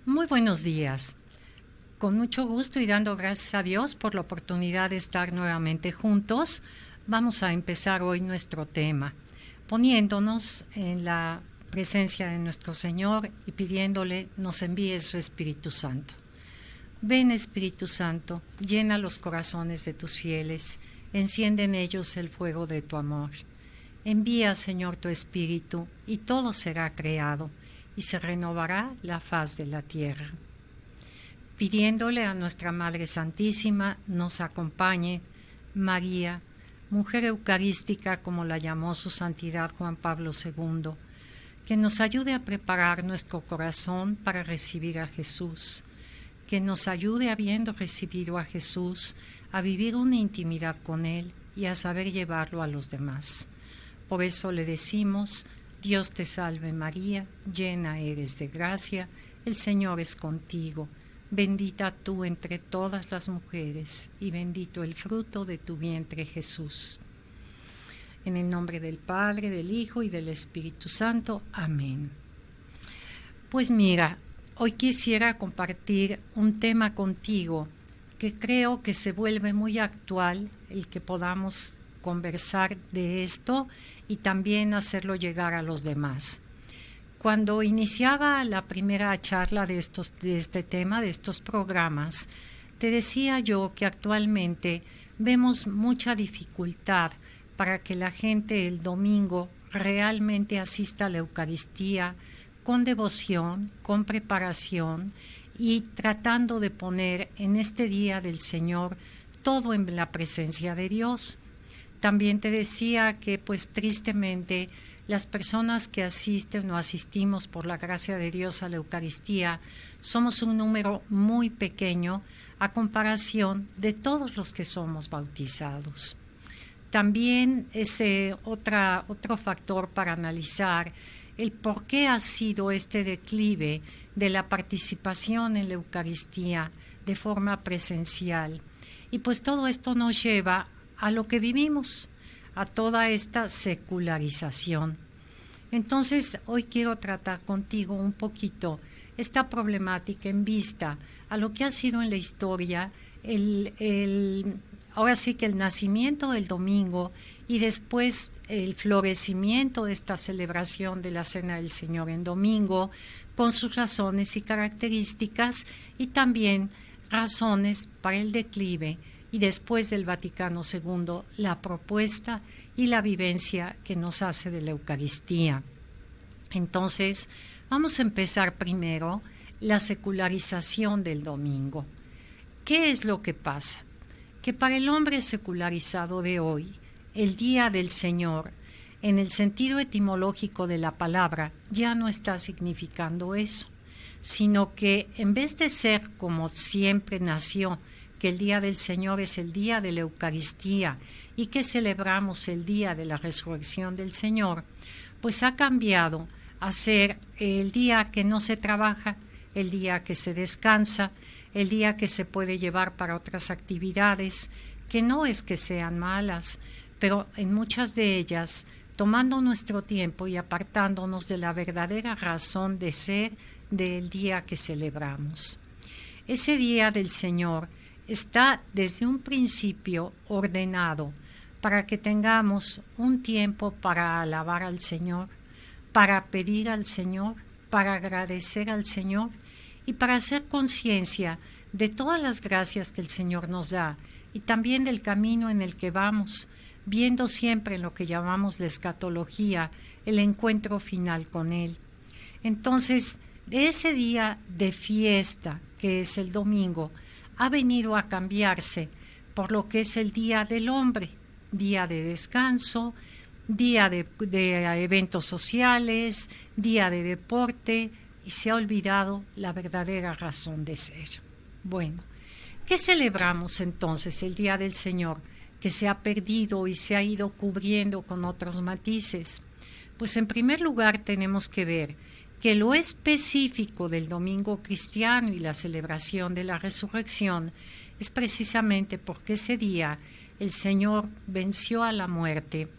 Muy buenos días. Con mucho gusto y dando gracias a Dios por la oportunidad de estar nuevamente juntos, vamos a empezar hoy nuestro tema, poniéndonos en la presencia de nuestro Señor y pidiéndole nos envíe su Espíritu Santo. Ven, Espíritu Santo, llena los corazones de tus fieles, enciende en ellos el fuego de tu amor. Envía, Señor, tu Espíritu, y todo será creado, y se renovará la faz de la tierra. Pidiéndole a nuestra Madre Santísima nos acompañe María, mujer eucarística como la llamó su Santidad Juan Pablo II, que nos ayude a preparar nuestro corazón para recibir a Jesús, que nos ayude, habiendo recibido a Jesús, a vivir una intimidad con Él y a saber llevarlo a los demás. Por eso le decimos: Dios te salve María, llena eres de gracia, el Señor es contigo, bendita tú entre todas las mujeres, y bendito el fruto de tu vientre Jesús. En el nombre del Padre, del Hijo y del Espíritu Santo. Amén. Pues mira, hoy quisiera compartir un tema contigo que creo que se vuelve muy actual, el que podamos conversar de esto y también hacerlo llegar a los demás. Cuando iniciaba la primera charla de este tema, de estos programas, te decía yo que actualmente vemos mucha dificultad para que la gente el domingo realmente asista a la Eucaristía con devoción, con preparación y tratando de poner en este día del Señor todo en la presencia de Dios. También te decía que pues tristemente las personas que asisten o asistimos por la gracia de Dios a la Eucaristía somos un número muy pequeño a comparación de todos los que somos bautizados. También es otro factor para analizar el por qué ha sido este declive de la participación en la Eucaristía de forma presencial. Y pues todo esto nos lleva a lo que vivimos, a toda esta secularización. Entonces, hoy quiero tratar contigo un poquito esta problemática en vista a lo que ha sido en la historia ahora sí que el nacimiento del domingo y después el florecimiento de esta celebración de la Cena del Señor en domingo, con sus razones y características, y también razones para el declive, y después del Vaticano II, la propuesta y la vivencia que nos hace de la Eucaristía. Entonces, vamos a empezar primero la secularización del domingo. ¿Qué es lo que pasa? Que para el hombre secularizado de hoy, el Día del Señor, en el sentido etimológico de la palabra, ya no está significando eso, sino que en vez de ser como siempre nació, que el Día del Señor es el día de la Eucaristía y que celebramos el día de la resurrección del Señor, pues ha cambiado a ser el día que no se trabaja, el día que se descansa, el día que se puede llevar para otras actividades, que no es que sean malas, pero en muchas de ellas, tomando nuestro tiempo y apartándonos de la verdadera razón de ser del día que celebramos. Ese Día del Señor está desde un principio ordenado para que tengamos un tiempo para alabar al Señor, para pedir al Señor, para agradecer al Señor y para hacer conciencia de todas las gracias que el Señor nos da y también del camino en el que vamos, viendo siempre en lo que llamamos la escatología, el encuentro final con Él. Entonces, de ese día de fiesta, que es el domingo, ha venido a cambiarse por lo que es el Día del Hombre, día de descanso, día de eventos sociales, día de deporte, y se ha olvidado la verdadera razón de ser. Bueno, ¿qué celebramos entonces el Día del Señor, que se ha perdido y se ha ido cubriendo con otros matices? Pues en primer lugar tenemos que ver que lo específico del domingo cristiano y la celebración de la resurrección es precisamente porque ese día el Señor venció a la muerte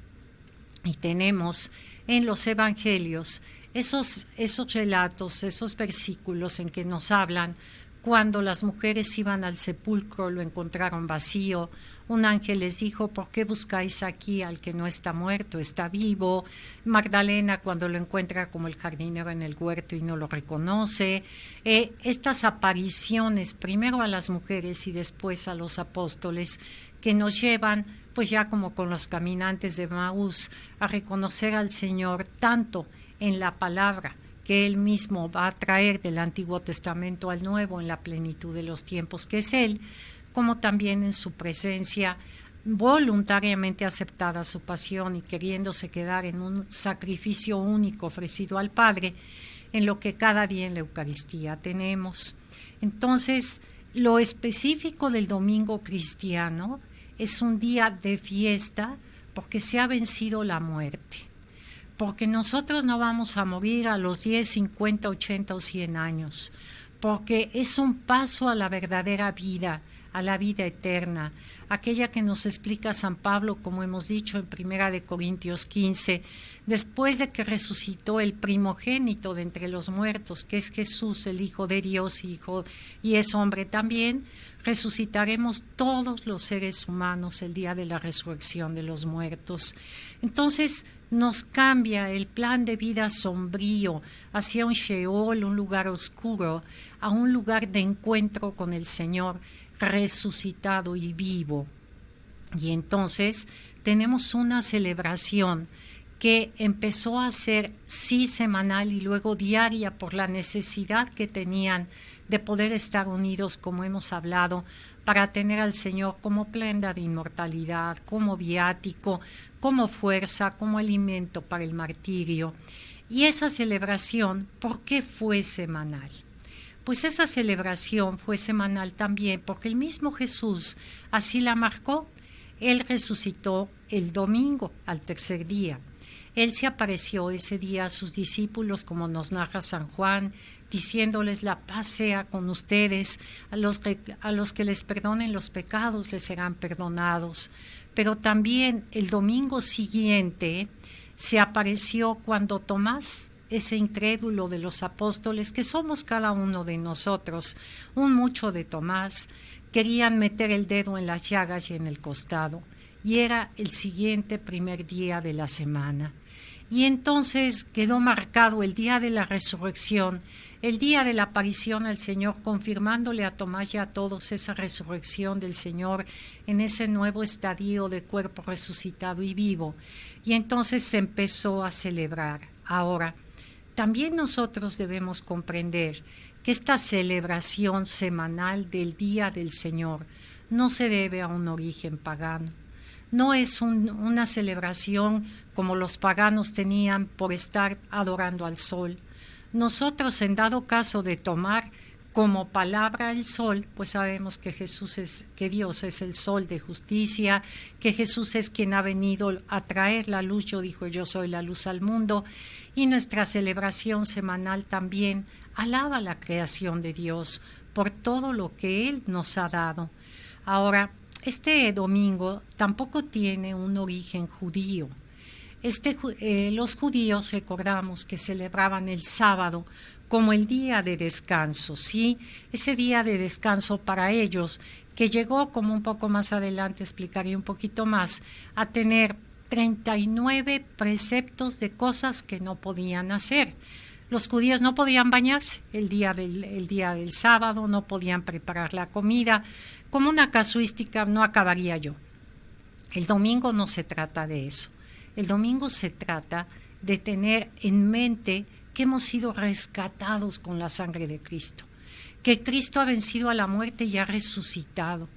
y tenemos en los evangelios esos relatos, esos versículos en que nos hablan cuando las mujeres iban al sepulcro, lo encontraron vacío. Un ángel les dijo: ¿por qué buscáis aquí al que no está muerto, está vivo? Magdalena, cuando lo encuentra como el jardinero en el huerto y no lo reconoce. Estas apariciones, primero a las mujeres y después a los apóstoles, que nos llevan, pues ya como con los caminantes de Maús, a reconocer al Señor tanto en la palabra que Él mismo va a traer del Antiguo Testamento al Nuevo en la plenitud de los tiempos, que es Él, como también en su presencia voluntariamente aceptada su pasión y queriéndose quedar en un sacrificio único ofrecido al Padre, en lo que cada día en la Eucaristía tenemos. Entonces, lo específico del domingo cristiano es un día de fiesta porque se ha vencido la muerte. Porque nosotros no vamos a morir a los 10, 50, 80 o 100 años, porque es un paso a la verdadera vida, a la vida eterna, aquella que nos explica San Pablo, como hemos dicho en 1 Corintios 15, después de que resucitó el primogénito de entre los muertos, que es Jesús, el Hijo de Dios, y es hombre también, resucitaremos todos los seres humanos el día de la resurrección de los muertos. Entonces, nos cambia el plan de vida sombrío hacia un Sheol, un lugar oscuro, a un lugar de encuentro con el Señor resucitado y vivo. Y entonces tenemos una celebración que empezó a ser sí semanal y luego diaria por la necesidad que tenían de poder estar unidos, como hemos hablado, para tener al Señor como prenda de inmortalidad, como viático, como fuerza, como alimento para el martirio. Y esa celebración, ¿por qué fue semanal? Pues esa celebración fue semanal también porque el mismo Jesús así la marcó. Él resucitó el domingo, al tercer día. Él se apareció ese día a sus discípulos, como nos narra San Juan, diciéndoles: la paz sea con ustedes, a los que les perdonen los pecados les serán perdonados. Pero también el domingo siguiente se apareció cuando Tomás, ese incrédulo de los apóstoles, que somos cada uno de nosotros, un mucho de Tomás, querían meter el dedo en las llagas y en el costado, y era el siguiente primer día de la semana. Y entonces quedó marcado el día de la resurrección, el día de la aparición al Señor, confirmándole a Tomás y a todos esa resurrección del Señor en ese nuevo estadio de cuerpo resucitado y vivo. Y entonces se empezó a celebrar. Ahora, también nosotros debemos comprender que esta celebración semanal del Día del Señor no se debe a un origen pagano. No es una celebración como los paganos tenían por estar adorando al sol. Nosotros, en dado caso de tomar como palabra el sol, pues sabemos que Dios es el sol de justicia, que Jesús es quien ha venido a traer la luz. Yo soy la luz al mundo, y nuestra celebración semanal también alaba la creación de Dios por todo lo que Él nos ha dado. Ahora, este domingo tampoco tiene un origen judío. Los judíos, recordamos que celebraban el sábado como el día de descanso, ¿sí? Ese día de descanso para ellos, que llegó, como un poco más adelante explicaré un poquito más, a tener 39 preceptos de cosas que no podían hacer. Los judíos no podían bañarse el día del sábado, no podían preparar la comida. Como una casuística no acabaría yo. El domingo no se trata de eso. El domingo se trata de tener en mente que hemos sido rescatados con la sangre de Cristo, que Cristo ha vencido a la muerte y ha resucitado,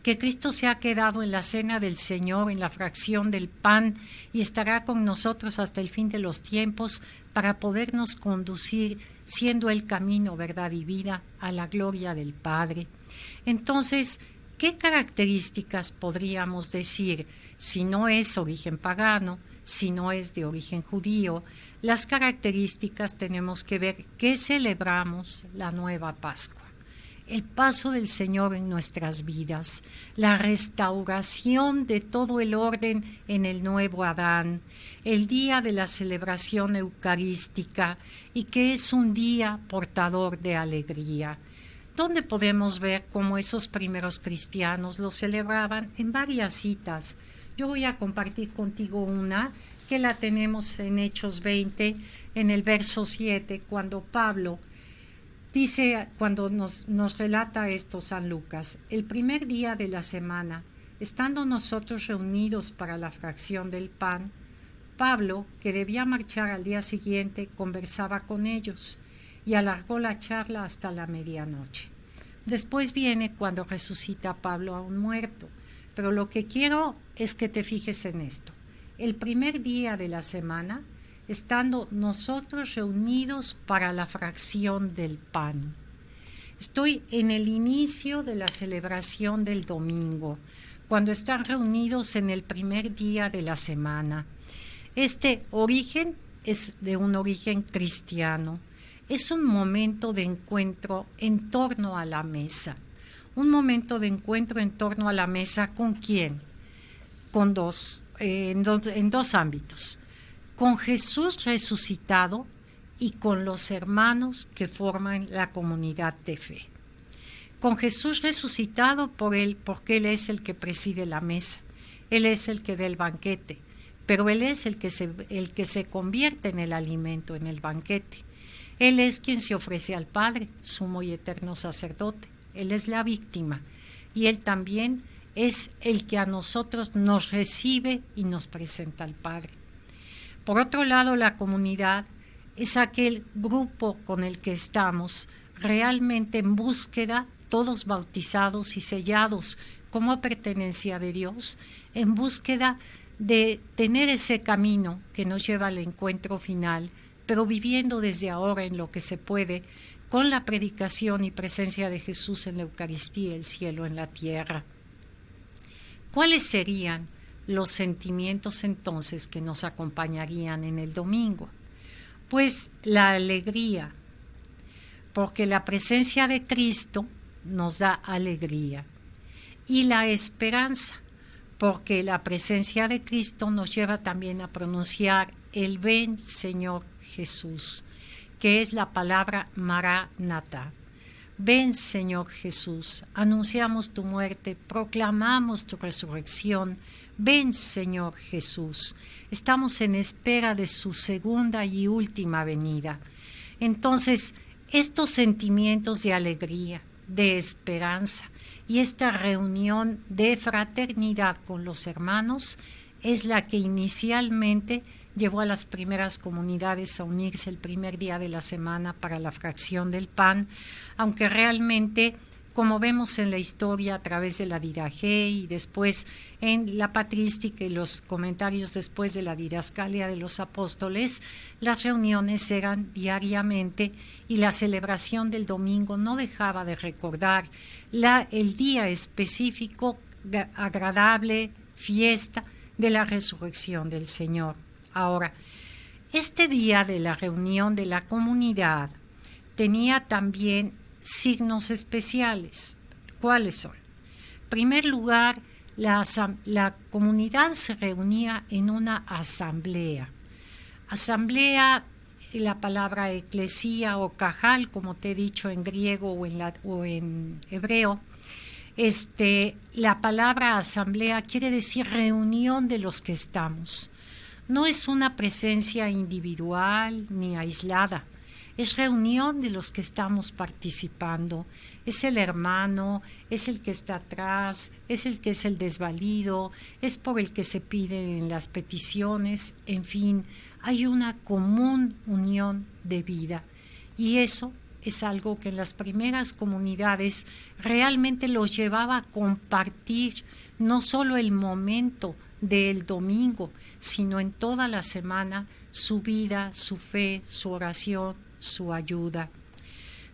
que Cristo se ha quedado en la cena del Señor, en la fracción del pan, y estará con nosotros hasta el fin de los tiempos para podernos conducir, siendo el camino, verdad y vida, a la gloria del Padre. Entonces, ¿qué características podríamos decir? Si no es origen pagano, si no es de origen judío, las características tenemos que ver que celebramos la nueva Pascua. el paso del Señor en nuestras vidas, la restauración de todo el orden en el nuevo Adán, el día de la celebración eucarística y que es un día portador de alegría, donde podemos ver cómo esos primeros cristianos lo celebraban en varias citas. Yo voy a compartir contigo una que la tenemos en Hechos 20, en el verso 7, cuando Pablo dice, cuando nos relata esto San Lucas: el primer día de la semana, estando nosotros reunidos para la fracción del pan, Pablo, que debía marchar al día siguiente, conversaba con ellos y alargó la charla hasta la medianoche. Después viene cuando resucita Pablo a un muerto, pero lo que quiero es que te fijes en esto. El primer día de la semana, estando nosotros reunidos para la fracción del pan. Estoy en el inicio de la celebración del domingo, cuando están reunidos en el primer día de la semana. Este origen es de un origen cristiano. Es un momento de encuentro en torno a la mesa. Un momento de encuentro en torno a la mesa, ¿con quién? En dos ámbitos. Con Jesús resucitado y con los hermanos que forman la comunidad de fe. Con Jesús resucitado porque Él es el que preside la mesa, Él es el que da el banquete, pero Él es el que se convierte en el alimento, en el banquete. Él es quien se ofrece al Padre, sumo y eterno sacerdote. Él es la víctima y Él también es el que a nosotros nos recibe y nos presenta al Padre. Por otro lado, la comunidad es aquel grupo con el que estamos realmente en búsqueda, todos bautizados y sellados como pertenencia de Dios, en búsqueda de tener ese camino que nos lleva al encuentro final, pero viviendo desde ahora en lo que se puede, con la predicación y presencia de Jesús en la Eucaristía, el cielo en la tierra. ¿Cuáles serían los sentimientos entonces que nos acompañarían en el domingo? Pues la alegría, porque la presencia de Cristo nos da alegría, y la esperanza, porque la presencia de Cristo nos lleva también a pronunciar el ven Señor Jesús, que es la palabra Maranatha. Ven Señor Jesús, anunciamos tu muerte, proclamamos tu resurrección. Ven Señor Jesús, estamos en espera de su segunda y última venida. Entonces, estos sentimientos de alegría, de esperanza y esta reunión de fraternidad con los hermanos es la que inicialmente llevó a las primeras comunidades a unirse el primer día de la semana para la fracción del pan, aunque realmente, como vemos en la historia a través de la Didache y después en la patrística y los comentarios después de la didascalia de los apóstoles, las reuniones eran diariamente y la celebración del domingo no dejaba de recordar el día específico, agradable, fiesta de la resurrección del Señor. Ahora, este día de la reunión de la comunidad tenía también signos especiales. ¿Cuáles son? En primer lugar, la comunidad se reunía en una asamblea. Asamblea, la palabra eclesía o cajal, como te he dicho en griego o en hebreo, la palabra asamblea quiere decir reunión de los que estamos. No es una presencia individual ni aislada, es reunión de los que estamos participando. Es el hermano, es el que está atrás, es el que es el desvalido, es por el que se piden las peticiones, en fin, hay una común unión de vida. Y eso es algo que en las primeras comunidades realmente los llevaba a compartir no solo el momento del domingo, sino en toda la semana su vida, su fe, su oración, su ayuda.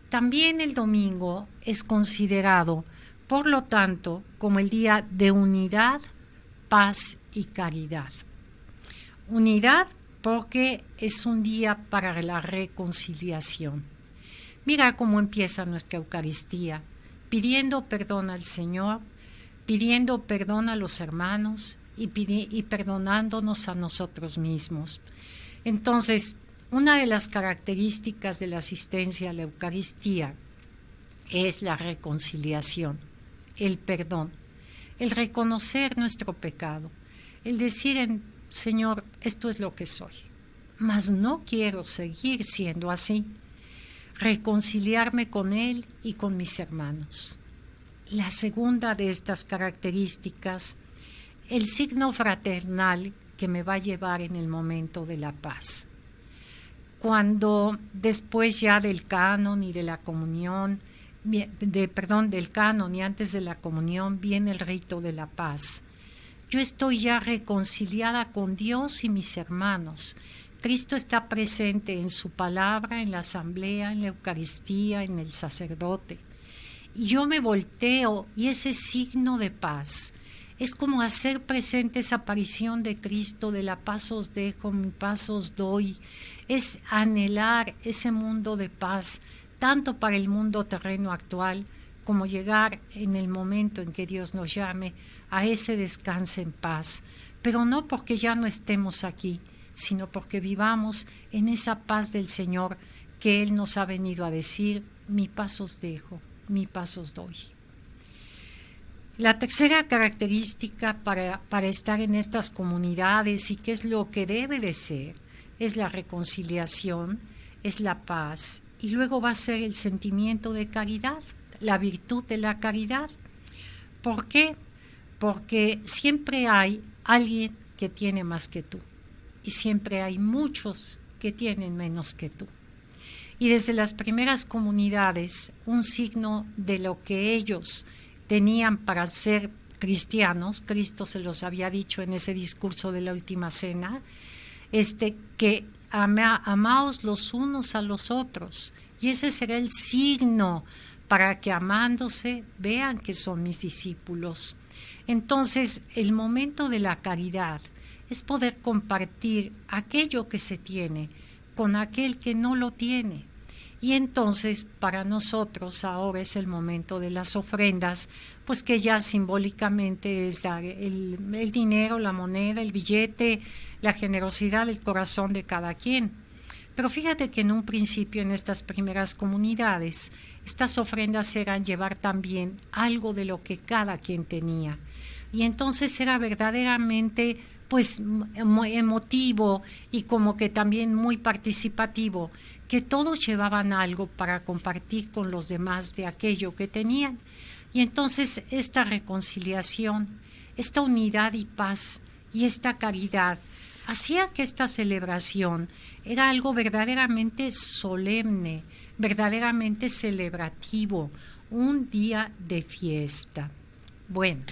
También el domingo es considerado, por lo tanto, como el día de unidad, paz y caridad. Unidad porque es un día para la reconciliación. Mira cómo empieza nuestra Eucaristía. pidiendo perdón al Señor, pidiendo perdón a los hermanos y perdonándonos a nosotros mismos. Entonces, una de las características de la asistencia a la Eucaristía es la reconciliación, el perdón, el reconocer nuestro pecado, el decir, Señor, esto es lo que soy, mas no quiero seguir siendo así. Reconciliarme con Él y con mis hermanos. La segunda de estas características, el signo fraternal que me va a llevar en el momento de la paz. Cuando después ya del canon y de la comunión, del canon y antes de la comunión viene el rito de la paz. Yo estoy ya reconciliada con Dios y mis hermanos. Cristo está presente en su palabra, en la asamblea, en la Eucaristía, en el sacerdote. Y yo me volteo y ese signo de paz es como hacer presente esa aparición de Cristo, de la paz os dejo, mi paz os doy. Es anhelar ese mundo de paz, tanto para el mundo terreno actual, como llegar en el momento en que Dios nos llame a ese descanso en paz. Pero no porque ya no estemos aquí, sino porque vivamos en esa paz del Señor que Él nos ha venido a decir, mi paz os dejo, mi paz os doy. La tercera característica para estar en estas comunidades y que es lo que debe de ser, es la reconciliación, es la paz y luego va a ser el sentimiento de caridad, la virtud de la caridad. ¿Por qué? Porque siempre hay alguien que tiene más que tú y siempre hay muchos que tienen menos que tú. Y desde las primeras comunidades, un signo de lo que ellos tenían para ser cristianos, Cristo se los había dicho en ese discurso de la última cena, que amaos los unos a los otros, y ese será el signo para que amándose vean que son mis discípulos. Entonces, el momento de la caridad es poder compartir aquello que se tiene con aquel que no lo tiene. Y entonces para nosotros ahora es el momento de las ofrendas, pues que ya simbólicamente es dar el dinero, la moneda, el billete, la generosidad del corazón de cada quien. Pero fíjate que en un principio en estas primeras comunidades, estas ofrendas eran llevar también algo de lo que cada quien tenía. Y entonces era verdaderamente pues emotivo y como que también muy participativo, que todos llevaban algo para compartir con los demás de aquello que tenían. Y entonces esta reconciliación, esta unidad y paz y esta caridad hacía que esta celebración era algo verdaderamente solemne, verdaderamente celebrativo, un día de fiesta. Bueno,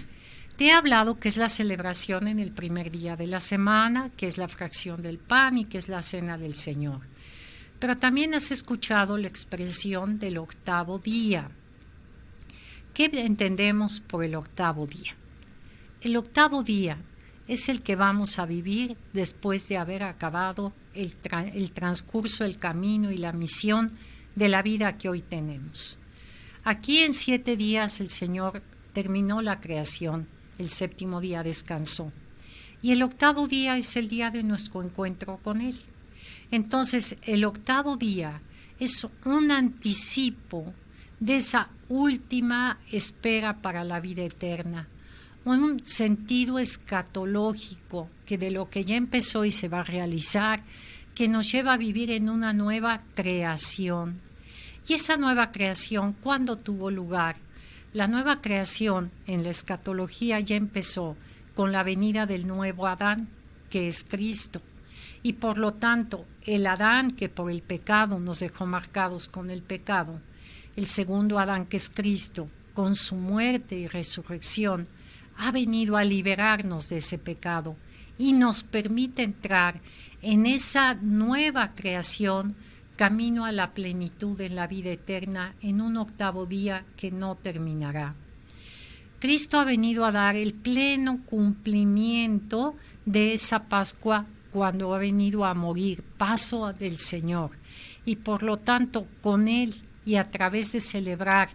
te he hablado que es la celebración en el primer día de la semana, que es la fracción del pan y que es la cena del Señor. Pero también has escuchado la expresión del octavo día. ¿Qué entendemos por el octavo día? El octavo día es el que vamos a vivir después de haber acabado el transcurso, el camino y la misión de la vida que hoy tenemos. Aquí en 7 días el Señor terminó la creación, el séptimo día descansó. Y el octavo día es el día de nuestro encuentro con Él. Entonces, el octavo día es un anticipo de esa última espera para la vida eterna, un sentido escatológico que de lo que ya empezó y se va a realizar, que nos lleva a vivir en una nueva creación. Y esa nueva creación, ¿cuándo tuvo lugar? La nueva creación en la escatología ya empezó con la venida del nuevo Adán, que es Cristo. Y por lo tanto, el Adán que por el pecado nos dejó marcados con el pecado, el segundo Adán que es Cristo, con su muerte y resurrección, ha venido a liberarnos de ese pecado y nos permite entrar en esa nueva creación, camino a la plenitud en la vida eterna en un octavo día que no terminará. Cristo ha venido a dar el pleno cumplimiento de esa Pascua cuando ha venido a morir, paso del Señor. Y por lo tanto, con Él y a través de celebrar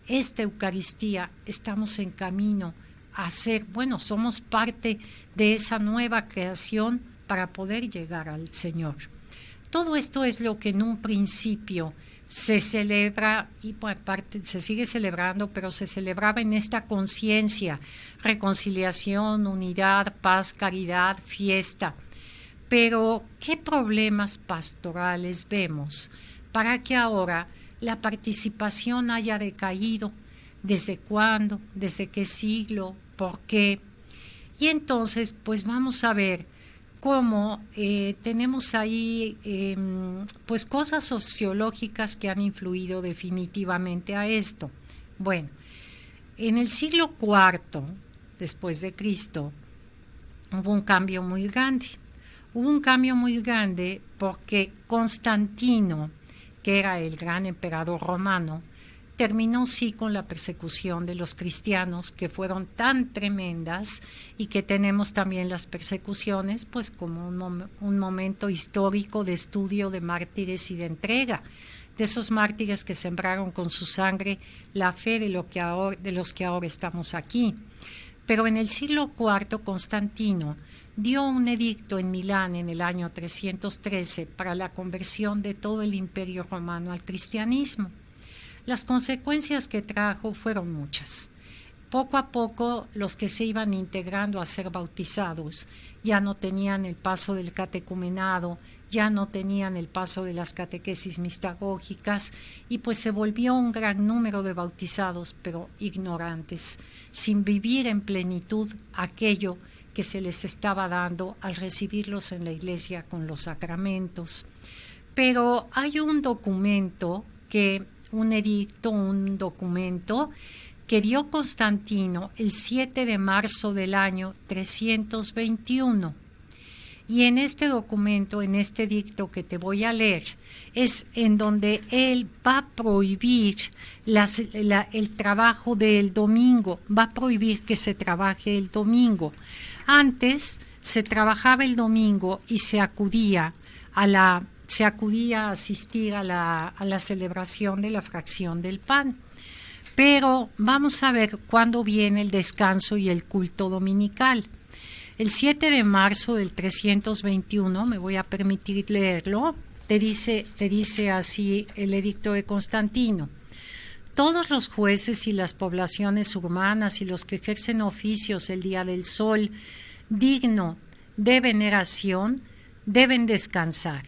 esta Eucaristía estamos en camino a ser, somos parte de esa nueva creación para poder llegar al Señor. Todo esto es lo que en un principio se celebra y por parte se sigue celebrando, pero se celebraba en esta conciencia, reconciliación, unidad, paz, caridad, fiesta. Pero, ¿qué problemas pastorales vemos para que ahora la participación haya decaído? ¿Desde cuándo? ¿Desde qué siglo? ¿Por qué? Y entonces, pues vamos a ver cómo tenemos ahí cosas sociológicas que han influido definitivamente a esto. Bueno, en el siglo IV después de Cristo hubo un cambio muy grande. Hubo un cambio muy grande porque Constantino, que era el gran emperador romano, terminó sí con la persecución de los cristianos, que fueron tan tremendas, y que tenemos también las persecuciones pues como un momento histórico de estudio de mártires y de entrega, de esos mártires que sembraron con su sangre la fe de los que ahora estamos aquí. Pero en el siglo IV Constantino dio un edicto en Milán en el año 313 para la conversión de todo el imperio romano al cristianismo. Las consecuencias que trajo fueron muchas. Poco a poco los que se iban integrando a ser bautizados ya no tenían el paso del catecumenado, ya no tenían el paso de las catequesis mistagógicas, y pues se volvió un gran número de bautizados, pero ignorantes, sin vivir en plenitud aquello que se les estaba dando al recibirlos en la iglesia con los sacramentos. Pero hay un documento un documento que dio Constantino el 7 de marzo del año 321. Y en este documento, en este edicto que te voy a leer, es en donde él va a prohibir el trabajo del domingo, va a prohibir que se trabaje el domingo. Antes se trabajaba el domingo y se acudía a asistir a la celebración de la fracción del pan. Pero vamos a ver cuándo viene el descanso y el culto dominical. El 7 de marzo del 321, me voy a permitir leerlo, te dice así el edicto de Constantino: todos los jueces y las poblaciones urbanas y los que ejercen oficios el día del sol digno de veneración deben descansar.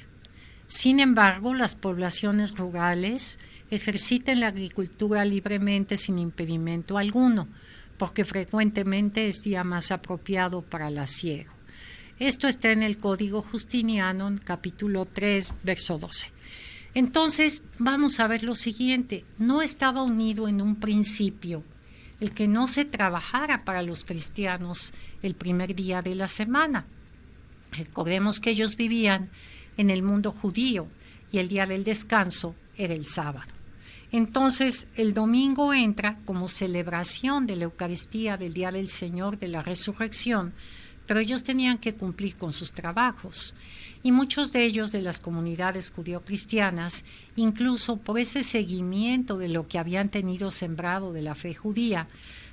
Sin embargo, las poblaciones rurales ejerciten la agricultura libremente sin impedimento alguno, porque frecuentemente es día más apropiado para la siega. Esto está en el Código Justiniano, en capítulo 3, verso 12. Entonces, vamos a ver lo siguiente. No estaba unido en un principio el que no se trabajara para los cristianos el primer día de la semana. Recordemos que ellos vivían en el mundo judío y el día del descanso era el sábado. Entonces el domingo entra como celebración de la Eucaristía del Día del Señor, de la Resurrección, pero ellos tenían que cumplir con sus trabajos. Y muchos de ellos de las comunidades judio-cristianas, incluso por ese seguimiento de lo que habían tenido sembrado de la fe judía,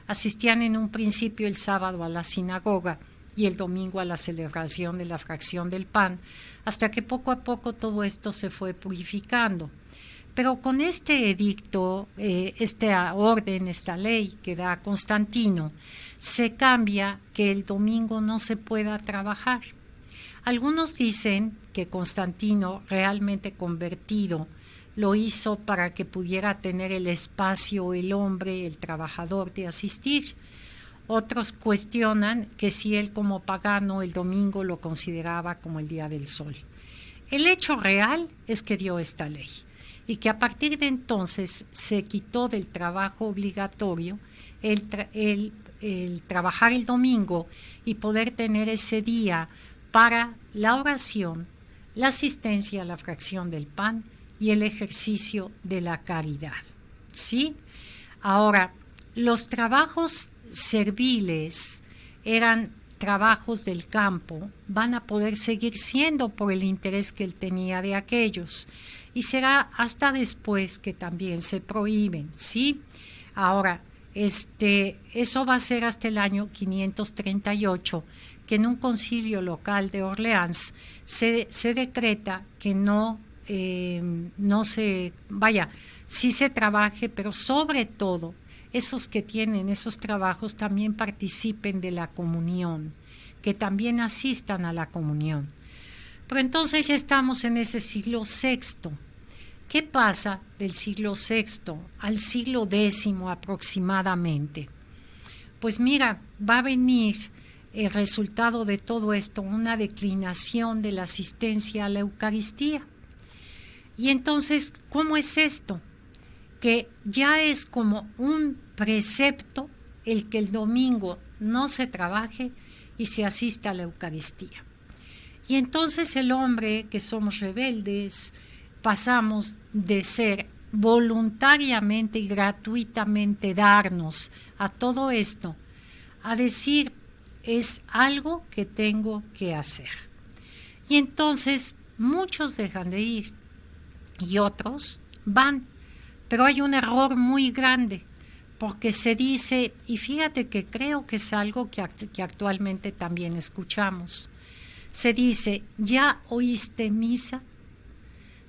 asistían en un principio el sábado a la sinagoga y el domingo a la celebración de la fracción del pan, hasta que poco a poco todo esto se fue purificando. Pero con este edicto, esta orden, esta ley que da Constantino, se cambia que el domingo no se pueda trabajar. Algunos dicen que Constantino, realmente convertido, lo hizo para que pudiera tener el espacio, el hombre, el trabajador, de asistir. Otros cuestionan que si él como pagano el domingo lo consideraba como el día del sol. El hecho real es que dio esta ley y que a partir de entonces se quitó del trabajo obligatorio el trabajar el domingo y poder tener ese día para la oración, la asistencia a la fracción del pan y el ejercicio de la caridad. ¿Sí? Ahora, los trabajos serviles eran trabajos del campo, van a poder seguir siendo por el interés que él tenía de aquellos, y será hasta después que también se prohíben, ¿sí? Ahora, eso va a ser hasta el año 538, que en un concilio local de Orleans se decreta que no se, vaya, sí se trabaje, pero sobre todo esos que tienen esos trabajos también participen de la comunión, que también asistan a la comunión. Pero entonces ya estamos en ese siglo VI. ¿Qué pasa del siglo VI al siglo X aproximadamente? Pues mira, va a venir el resultado de todo esto, una declinación de la asistencia a la Eucaristía. Y entonces, ¿cómo es esto? Que ya es como un precepto el que el domingo no se trabaje y se asista a la Eucaristía. Y entonces el hombre, que somos rebeldes, pasamos de ser voluntariamente y gratuitamente darnos a todo esto, a decir, es algo que tengo que hacer. Y entonces muchos dejan de ir y otros van. Pero hay un error muy grande, porque se dice, y fíjate que creo que es algo que actualmente también escuchamos, se dice, ¿ya oíste misa?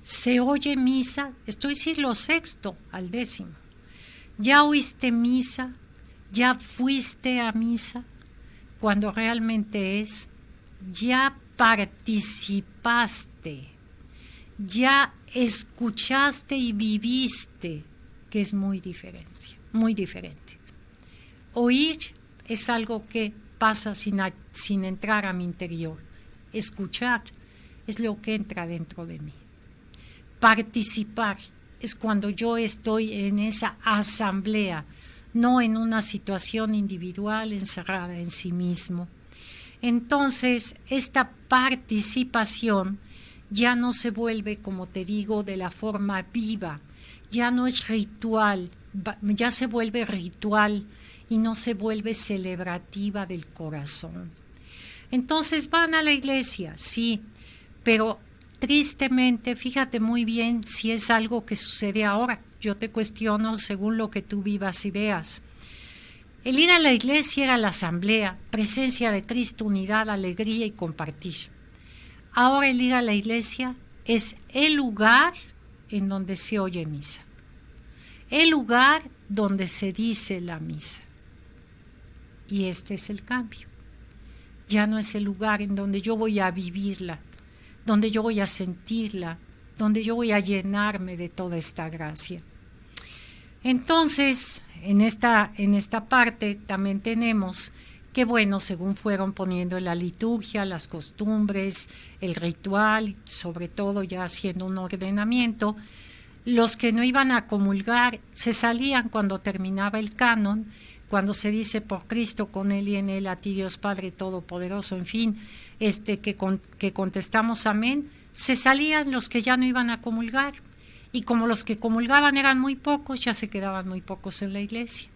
Se oye misa, estoy siglo VI al X. ¿Ya oíste misa? ¿Ya fuiste a misa? Cuando realmente es, ya participaste, ya escuchaste y viviste, que es muy diferente. Oír es algo que pasa sin entrar a mi interior. Escuchar es lo que entra dentro de mí. Participar es cuando yo estoy en esa asamblea, no en una situación individual encerrada en sí mismo. Entonces, esta participación ya no se vuelve, como te digo, de la forma viva, ya no es ritual, ya se vuelve ritual y no se vuelve celebrativa del corazón. Entonces van a la iglesia, sí, pero tristemente, fíjate muy bien si es algo que sucede ahora. Yo te cuestiono según lo que tú vivas y veas. El ir a la iglesia era la asamblea, presencia de Cristo, unidad, alegría y compartir. Ahora el ir a la iglesia es el lugar en donde se oye misa, el lugar donde se dice la misa. Y este es el cambio. Ya no es el lugar en donde yo voy a vivirla, donde yo voy a sentirla, donde yo voy a llenarme de toda esta gracia. Entonces, en esta parte también tenemos que, bueno, según fueron poniendo en la liturgia, las costumbres, el ritual, sobre todo ya haciendo un ordenamiento, los que no iban a comulgar se salían cuando terminaba el canon, cuando se dice por Cristo, con Él y en Él, a ti Dios Padre Todopoderoso, en fin, que contestamos amén, se salían los que ya no iban a comulgar. Y como los que comulgaban eran muy pocos, ya se quedaban muy pocos en la iglesia.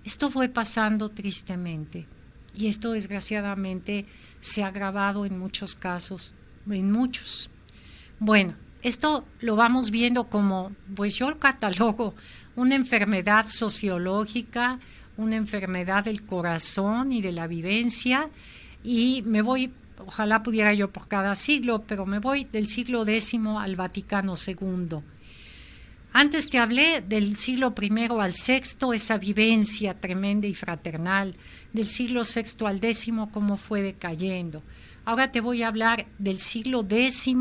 Esto fue pasando tristemente. Y esto desgraciadamente se ha agravado en muchos casos, en muchos. Bueno, esto lo vamos viendo como, pues yo lo catalogo, una enfermedad sociológica, una enfermedad del corazón y de la vivencia, y me voy, ojalá pudiera yo por cada siglo, pero me voy del siglo X al Vaticano II. Antes te hablé del siglo I al VI, esa vivencia tremenda y fraternal, del siglo VI al X, cómo fue decayendo. Ahora te voy a hablar del siglo X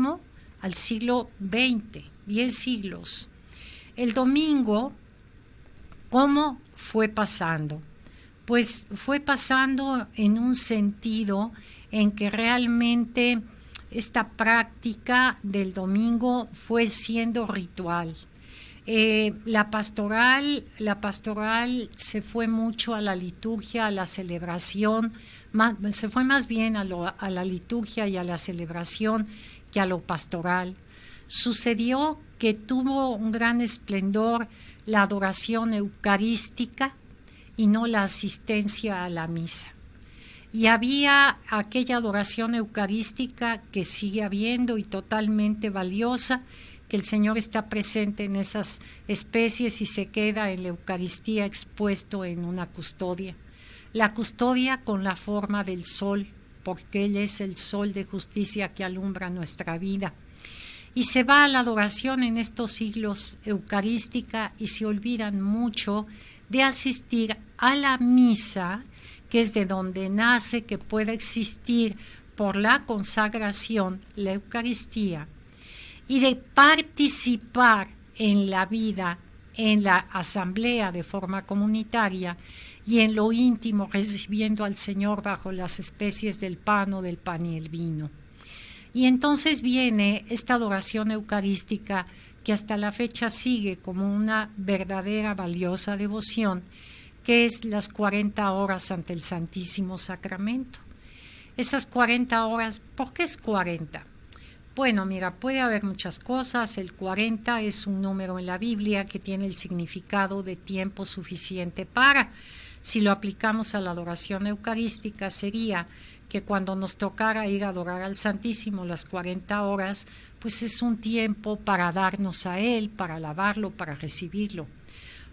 al siglo XX, 10 siglos. El domingo, ¿cómo fue pasando? Pues fue pasando en un sentido en que realmente esta práctica del domingo fue siendo ritual. La pastoral se fue mucho a la liturgia, a la celebración, se fue más bien a la liturgia y a la celebración que a lo pastoral. Sucedió que tuvo un gran esplendor la adoración eucarística y no la asistencia a la misa. Y había aquella adoración eucarística que sigue habiendo y totalmente valiosa, que el Señor está presente en esas especies y se queda en la Eucaristía expuesto en una custodia. La custodia con la forma del sol, porque Él es el sol de justicia que alumbra nuestra vida. Y se va a la adoración en estos siglos eucarística y se olvidan mucho de asistir a la misa, que es de donde nace que pueda existir por la consagración la Eucaristía, y de participar en la vida, en la asamblea de forma comunitaria y en lo íntimo recibiendo al Señor bajo las especies del pan o del pan y el vino. Y entonces viene esta adoración eucarística que hasta la fecha sigue como una verdadera valiosa devoción, que es las 40 horas ante el Santísimo Sacramento. Esas 40 horas, ¿por qué es 40? Bueno, mira, puede haber muchas cosas. El 40 es un número en la Biblia que tiene el significado de tiempo suficiente para. Si lo aplicamos a la adoración eucarística, sería que cuando nos tocara ir a adorar al Santísimo las 40 horas, pues es un tiempo para darnos a Él, para alabarlo, para recibirlo.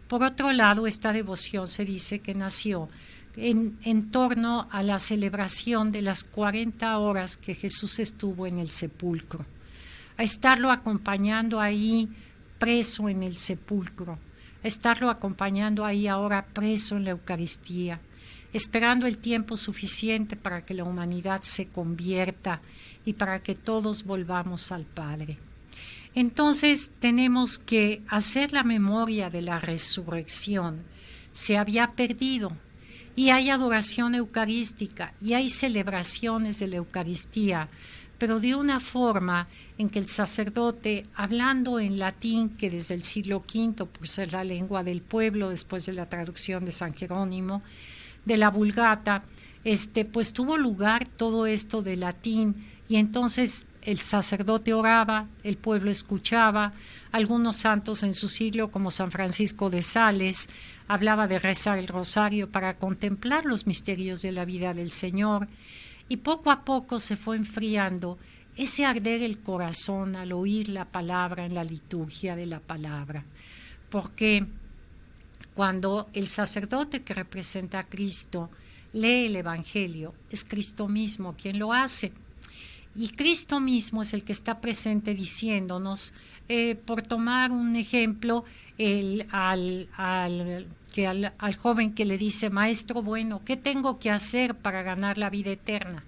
Por otro lado, esta devoción se dice que nació en torno a la celebración de las 40 horas que Jesús estuvo en el sepulcro, a estarlo acompañando ahí preso en el sepulcro, a estarlo acompañando ahí ahora preso en la Eucaristía, esperando el tiempo suficiente para que la humanidad se convierta y para que todos volvamos al Padre. Entonces tenemos que hacer la memoria de la resurrección. Se había perdido. Y hay adoración eucarística y hay celebraciones de la Eucaristía, pero de una forma en que el sacerdote, hablando en latín, que desde el siglo V, por ser la lengua del pueblo, después de la traducción de San Jerónimo, de la Vulgata, pues tuvo lugar todo esto de latín, y entonces el sacerdote oraba, el pueblo escuchaba. Algunos santos en su siglo, como San Francisco de Sales, hablaba de rezar el rosario para contemplar los misterios de la vida del Señor, y poco a poco se fue enfriando ese arder el corazón al oír la palabra en la liturgia de la palabra, porque cuando el sacerdote que representa a Cristo lee el Evangelio, es Cristo mismo quien lo hace. Y Cristo mismo es el que está presente diciéndonos, por tomar un ejemplo, al joven que le dice, Maestro bueno, ¿qué tengo que hacer para ganar la vida eterna?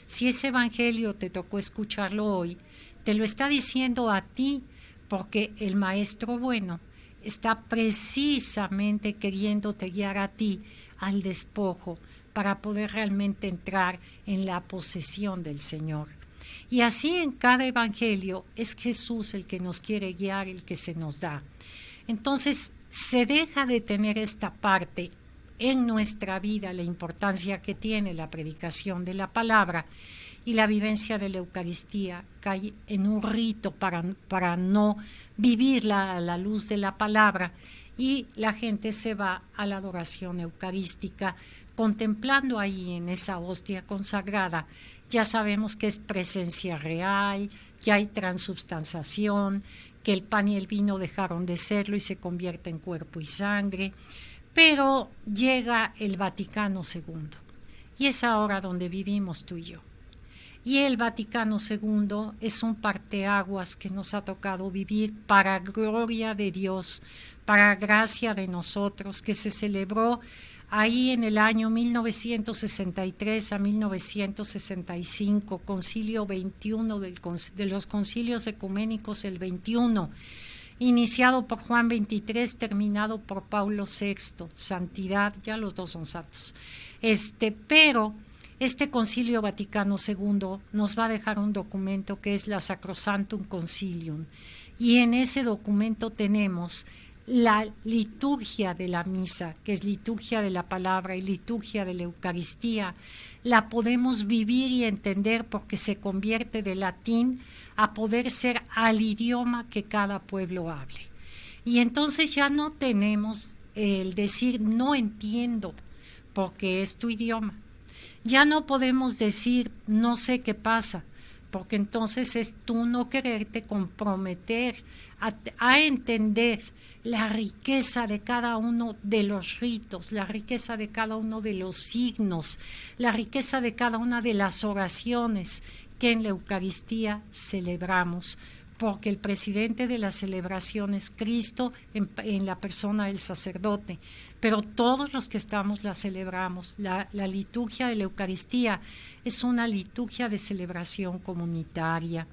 Si ese evangelio te tocó escucharlo hoy, te lo está diciendo a ti, porque el Maestro bueno está precisamente queriéndote guiar a ti al despojo para poder realmente entrar en la posesión del Señor. Y así en cada evangelio es Jesús el que nos quiere guiar, el que se nos da. Entonces se deja de tener esta parte en nuestra vida, la importancia que tiene la predicación de la palabra, y la vivencia de la Eucaristía cae en un rito para no vivirla a la luz de la palabra, y la gente se va a la adoración eucarística contemplando ahí en esa hostia consagrada. Ya sabemos que es presencia real, que hay transubstanciación, que el pan y el vino dejaron de serlo y se convierte en cuerpo y sangre, pero llega el Vaticano II y es ahora donde vivimos tú y yo. Y el Vaticano II es un parteaguas que nos ha tocado vivir para gloria de Dios, para gracia de nosotros, que se celebró ahí en el año 1963 a 1965, concilio 21 de los concilios ecuménicos, el 21, iniciado por Juan XXIII, terminado por Paulo VI, santidad, ya los dos son santos. Pero este Concilio Vaticano II nos va a dejar un documento que es la Sacrosanctum Concilium, y en ese documento tenemos la liturgia de la misa, que es liturgia de la palabra y liturgia de la Eucaristía. La podemos vivir y entender porque se convierte de latín a poder ser al idioma que cada pueblo hable. Y entonces ya no tenemos el decir no entiendo porque es tu idioma. Ya no podemos decir no sé qué pasa porque entonces es tú no quererte comprometer a entender la riqueza de cada uno de los ritos, la riqueza de cada uno de los signos, la riqueza de cada una de las oraciones que en la Eucaristía celebramos, porque el presidente de la celebración es Cristo en la persona del sacerdote, pero todos los que estamos la celebramos. La liturgia de la Eucaristía es una liturgia de celebración comunitaria.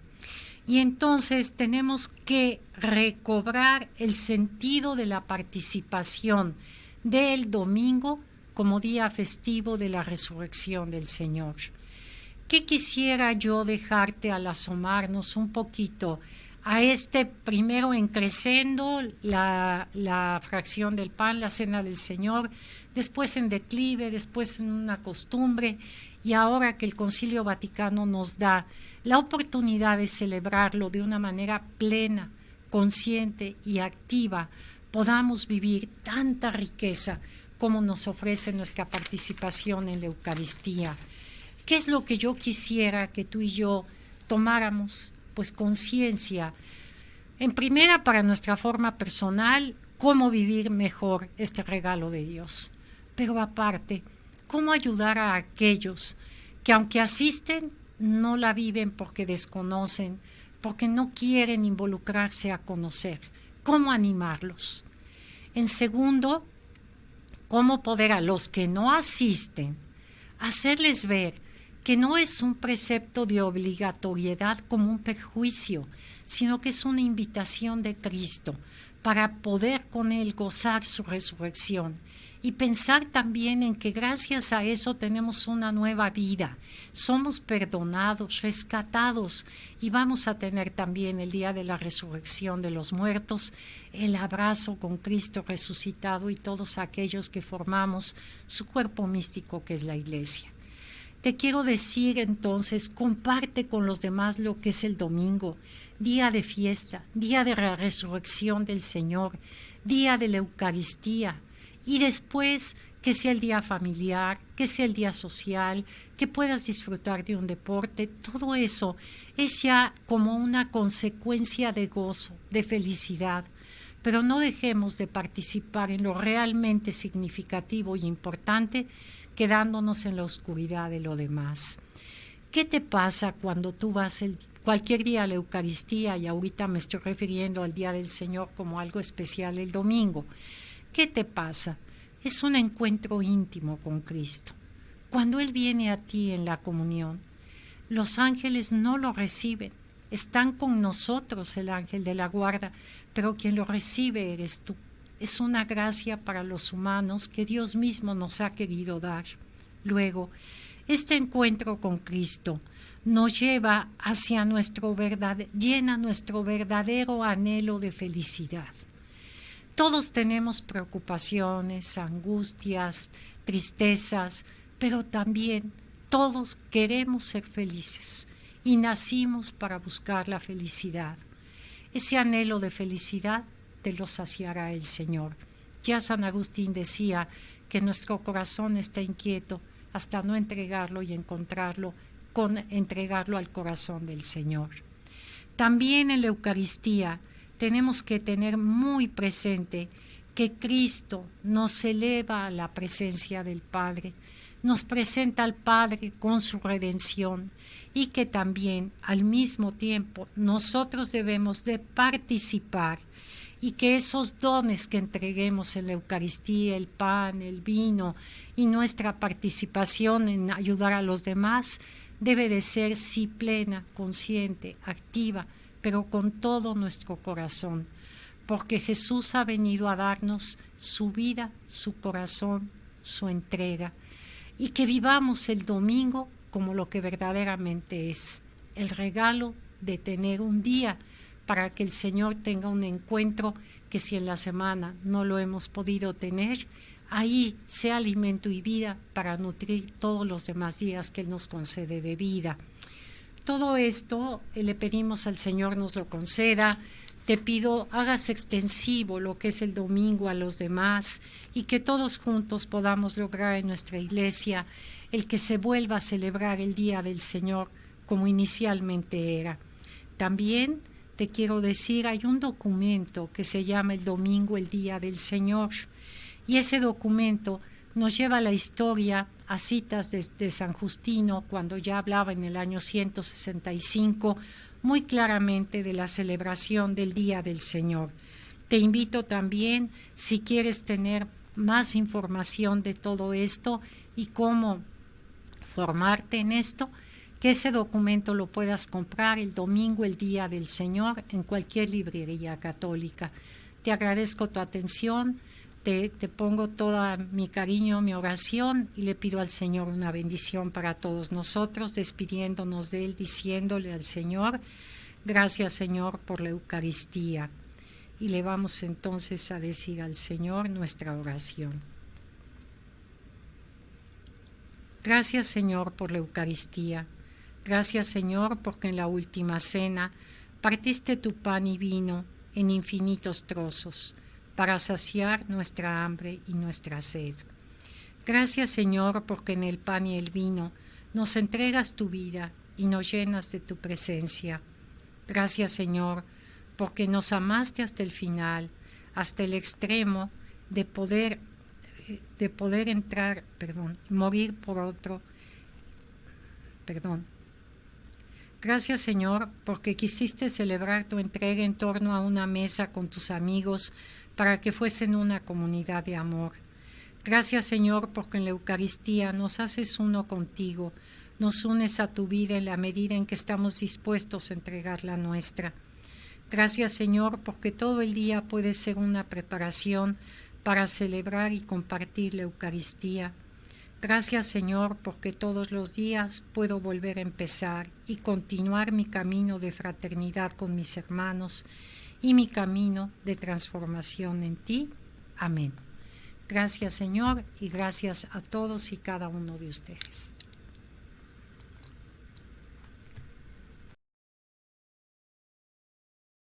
Y entonces tenemos que recobrar el sentido de la participación del domingo como día festivo de la resurrección del Señor. ¿Qué quisiera yo dejarte al asomarnos un poquito a este primero en creciendo la fracción del pan, la cena del Señor, después en declive, después en una costumbre, y ahora que el Concilio Vaticano nos da la oportunidad de celebrarlo de una manera plena, consciente y activa, podamos vivir tanta riqueza como nos ofrece nuestra participación en la Eucaristía. ¿Qué es lo que yo quisiera que tú y yo tomáramos? Pues conciencia, en primera para nuestra forma personal, cómo vivir mejor este regalo de Dios, pero aparte, cómo ayudar a aquellos que aunque asisten, no la viven porque desconocen, porque no quieren involucrarse a conocer, cómo animarlos. En segundo, cómo poder a los que no asisten, hacerles ver que no es un precepto de obligatoriedad como un perjuicio, sino que es una invitación de Cristo para poder con Él gozar su resurrección y pensar también en que gracias a eso tenemos una nueva vida, somos perdonados, rescatados y vamos a tener también el día de la resurrección de los muertos, el abrazo con Cristo resucitado y todos aquellos que formamos su cuerpo místico que es la Iglesia. Te quiero decir entonces, comparte con los demás lo que es el domingo, día de fiesta, día de la resurrección del Señor, día de la Eucaristía, y después que sea el día familiar, que sea el día social, que puedas disfrutar de un deporte, todo eso es ya como una consecuencia de gozo, de felicidad. Pero no dejemos de participar en lo realmente significativo y importante, quedándonos en la oscuridad de lo demás. ¿Qué te pasa cuando tú vas cualquier día a la Eucaristía, y ahorita me estoy refiriendo al Día del Señor como algo especial el domingo? ¿Qué te pasa? Es un encuentro íntimo con Cristo. Cuando Él viene a ti en la comunión, los ángeles no lo reciben. Están con nosotros el ángel de la guarda, pero quien lo recibe eres tú. Es una gracia para los humanos que Dios mismo nos ha querido dar. Luego, este encuentro con Cristo nos lleva hacia llena nuestro verdadero anhelo de felicidad. Todos tenemos preocupaciones, angustias, tristezas, pero también todos queremos ser felices y nacimos para buscar la felicidad. Ese anhelo de felicidad te lo saciará el Señor. Ya San Agustín decía que nuestro corazón está inquieto hasta no entregarlo y entregarlo al corazón del Señor. También en la Eucaristía tenemos que tener muy presente que Cristo nos eleva a la presencia del Padre, nos presenta al Padre con su redención y que también al mismo tiempo nosotros debemos de participar y que esos dones que entreguemos en la Eucaristía, el pan, el vino y nuestra participación en ayudar a los demás debe de ser sí plena, consciente, activa, pero con todo nuestro corazón, porque Jesús ha venido a darnos su vida, su corazón, su entrega, y que vivamos el domingo como lo que verdaderamente es, el regalo de tener un día para que el Señor tenga un encuentro que si en la semana no lo hemos podido tener, ahí sea alimento y vida para nutrir todos los demás días que Él nos concede de vida. Todo esto le pedimos al Señor nos lo conceda. Te pido hagas extensivo lo que es el domingo a los demás y que todos juntos podamos lograr en nuestra iglesia el que se vuelva a celebrar el Día del Señor como inicialmente era. También te quiero decir, hay un documento que se llama el Domingo, el Día del Señor, y ese documento nos lleva a la historia, a citas de San Justino, cuando ya hablaba en el año 165, muy claramente de la celebración del Día del Señor. Te invito también, si quieres tener más información de todo esto y cómo formarte en esto, que ese documento lo puedas comprar el domingo, el Día del Señor, en cualquier librería católica. Te agradezco tu atención, te pongo todo mi cariño, mi oración, y le pido al Señor una bendición para todos nosotros, despidiéndonos de Él, diciéndole al Señor: gracias, Señor, por la Eucaristía. Y le vamos entonces a decir al Señor nuestra oración. Gracias, Señor, por la Eucaristía. Gracias, Señor, porque en la última cena partiste tu pan y vino en infinitos trozos para saciar nuestra hambre y nuestra sed. Gracias, Señor, porque en el pan y el vino nos entregas tu vida y nos llenas de tu presencia. Gracias, Señor, porque nos amaste hasta el final, hasta el extremo de poder morir por otro. Gracias, Señor, porque quisiste celebrar tu entrega en torno a una mesa con tus amigos para que fuesen una comunidad de amor. Gracias, Señor, porque en la Eucaristía nos haces uno contigo, nos unes a tu vida en la medida en que estamos dispuestos a entregar la nuestra. Gracias, Señor, porque todo el día puede ser una preparación para celebrar y compartir la Eucaristía. Gracias, Señor, porque todos los días puedo volver a empezar y continuar mi camino de fraternidad con mis hermanos y mi camino de transformación en ti. Amén. Gracias, Señor, y gracias a todos y cada uno de ustedes.